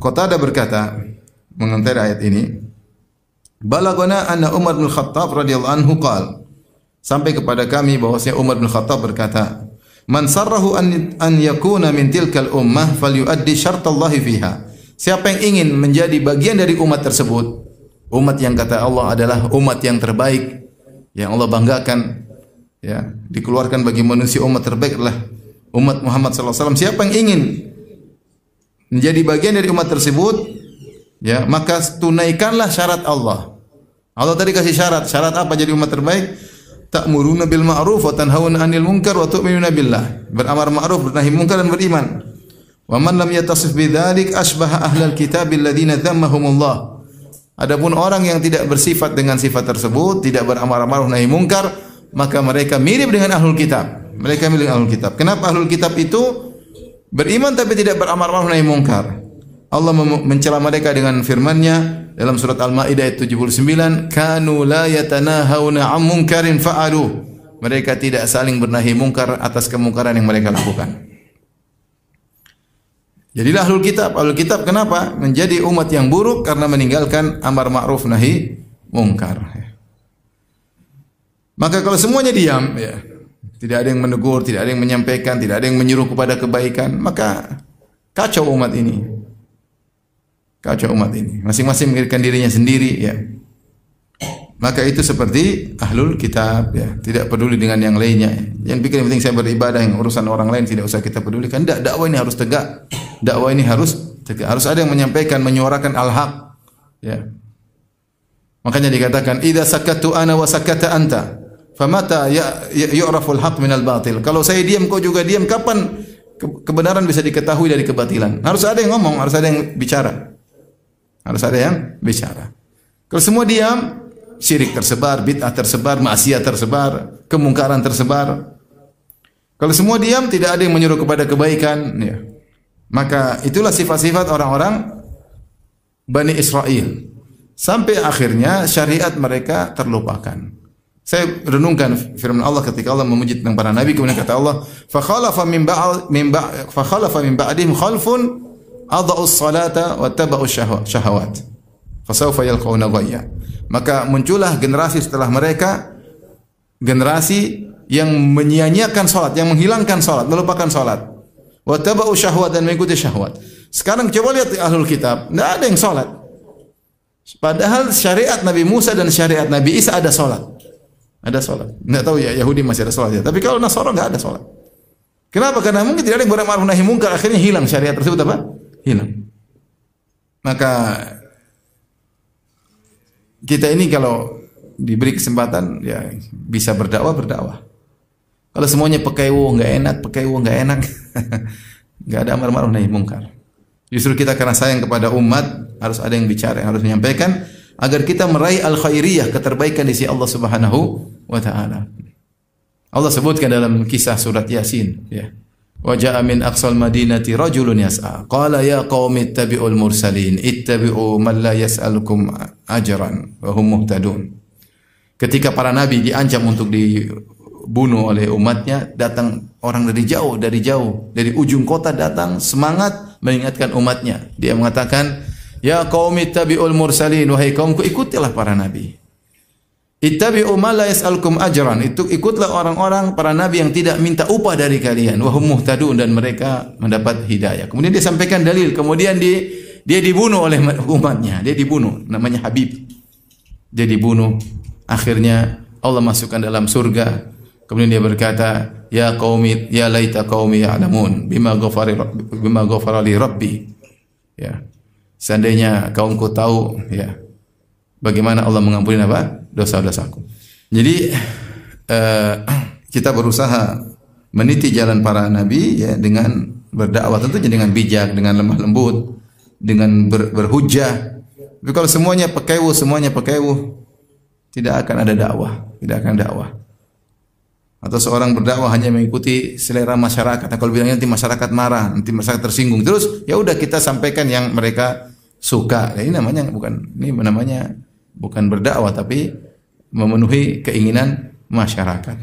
Qatadah berkata mengomentari ayat ini, balagana anna Umar bin Khattab radhiyallahu anhu qala, sampai kepada kami bahwasanya Umar bin Khattab berkata, man sarrahu an yakuna min tilkal ummah falyuaddi syartallahi fiha. Siapa yang ingin menjadi bagian dari umat tersebut, umat yang kata Allah adalah umat yang terbaik, yang Allah banggakan, ya, dikeluarkan bagi manusia umat terbaik adalah umat Muhammad sallallahu alaihi wasallam. Siapa yang ingin menjadi bagian dari umat tersebut, ya, maka tunaikanlah syarat Allah. Allah tadi kasih syarat. Syarat apa jadi umat terbaik? Ta'muruna bil ma'ruf wa tanhauna 'anil munkar wa tu'minuna billah. Beramar ma'ruf, bernahi munkar dan beriman. Wa man lam yatasif bidzalik asbaha ahlal kitab alladziina dhammahumullah. Adapun orang yang tidak bersifat dengan sifat tersebut, tidak beramar ma'ruf nahi munkar, maka mereka mirip dengan ahlul kitab. Mereka mirip dengan ahlul kitab. Kenapa ahlul kitab itu beriman tapi tidak beramar ma'ruf nahi munkar? Allah mencela mereka dengan firman-Nya dalam surat Al-Maidah ayat 79, kanu la yatanahawna 'an munkarin fa'alu. Mereka tidak saling bernahi mungkar atas kemungkaran yang mereka lakukan. Jadilah ahlul kitab. Ahlul kitab kenapa? Menjadi umat yang buruk karena meninggalkan amar ma'ruf nahi mungkar. Maka kalau semuanya diam, ya, tidak ada yang menegur, tidak ada yang menyampaikan, tidak ada yang menyuruh kepada kebaikan, maka kacau umat ini. Kacau umat ini. Masing-masing memikirkan dirinya sendiri, ya. Maka itu seperti ahlul kitab, ya, tidak peduli dengan yang lainnya. Yang pikir yang penting saya beribadah, yang urusan orang lain tidak usah kita pedulikan. Tidak, dakwah ini harus tegak. Dakwah ini harus tegak. Harus ada yang menyampaikan, menyuarakan al-haq, ya. Makanya dikatakan idza sakatu ana wa sakata anta famata yu'raful haq minal batil. Kalau saya diam kau juga diam, kapan kebenaran bisa diketahui dari kebatilan? Harus ada yang ngomong, harus ada yang bicara. Harus ada yang bicara. Kalau semua diam, syirik tersebar, bid'ah tersebar, maksiat tersebar, kemungkaran tersebar. Kalau semua diam, tidak ada yang menyuruh kepada kebaikan, ya. Maka itulah sifat-sifat orang-orang Bani Israel. Sampai akhirnya syariat mereka terlupakan. Saya renungkan firman Allah ketika Allah memuji tentang para nabi, kemudian kata Allah, fa khalafa min ba'dihim khalfun adha'us salata wa taba'us syahawat. Fa sawfa yalqawna ghayya. Maka muncullah generasi setelah mereka, generasi yang menyia-nyiakan salat, yang menghilangkan salat, melupakan salat. Wa taba'us syahwat, dan mengikuti syahwat. Sekarang coba lihat ahlul kitab, tidak ada yang salat. Padahal syariat Nabi Musa dan syariat Nabi Isa ada salat. Ada salat. Enggak tahu ya, Yahudi masih ada salat ya. Tapi kalau Nasara enggak ada salat. Kenapa? Karena mungkin tidak ada yang beramar ma'ruf nahi munkar, akhirnya hilang syariat tersebut apa? Hilang. Maka kita ini kalau diberi kesempatan ya bisa berdakwah. Kalau semuanya pekeuh enggak enak, enggak ada amar ma'ruf nahi munkar. Justru kita karena sayang kepada umat harus ada yang bicara, yang harus menyampaikan agar kita meraih al-khairiyah, keterbaikan di sisi Allah Subhanahu wa taala. Allah sebutkan dalam kisah surat Yasin, ya. Wa jaa min aqsal madinati rajulun yas'a. Qala ya qaumi ittabi'ul mursalin, ittabi'u man la yas'alukum ajran wa hum muhtadun. Ketika para nabi diancam untuk dibunuh oleh umatnya, datang orang dari dari ujung kota datang semangat mengingatkan umatnya. Dia mengatakan, ya qaumi ittabi'ul mursalin, wahai kaumku ikutilah para nabi. Ittabi'u ma la yas'alukum ajran, itu ikutlah orang-orang para nabi yang tidak minta upah dari kalian, wa hum muhtadun, dan mereka mendapat hidayah. Kemudian dia sampaikan dalil, kemudian dia dibunuh oleh umatnya, dia dibunuh, namanya Habib. Dia dibunuh, akhirnya Allah masukkan dalam surga. Kemudian dia berkata, ya qaumi, ya laita qaumi ya'lamun bima ghafara li rabbi. Ya. Seandainya kaumku tahu, ya, bagaimana Allah mengampuni apa? Dosa-dosaku. Jadi kita berusaha meniti jalan para nabi, ya, dengan berdakwah, tentunya dengan bijak, dengan lemah lembut, dengan berhujjah. Tapi kalau semuanya pekeuh, tidak akan ada dakwah, tidak akan dakwah. Atau seorang berdakwah hanya mengikuti selera masyarakat. Nah, kalau bilangnya nanti masyarakat marah, nanti masyarakat tersinggung. Terus ya udah kita sampaikan yang mereka suka. Nah, ini namanya bukan berdakwah, tapi memenuhi keinginan masyarakat.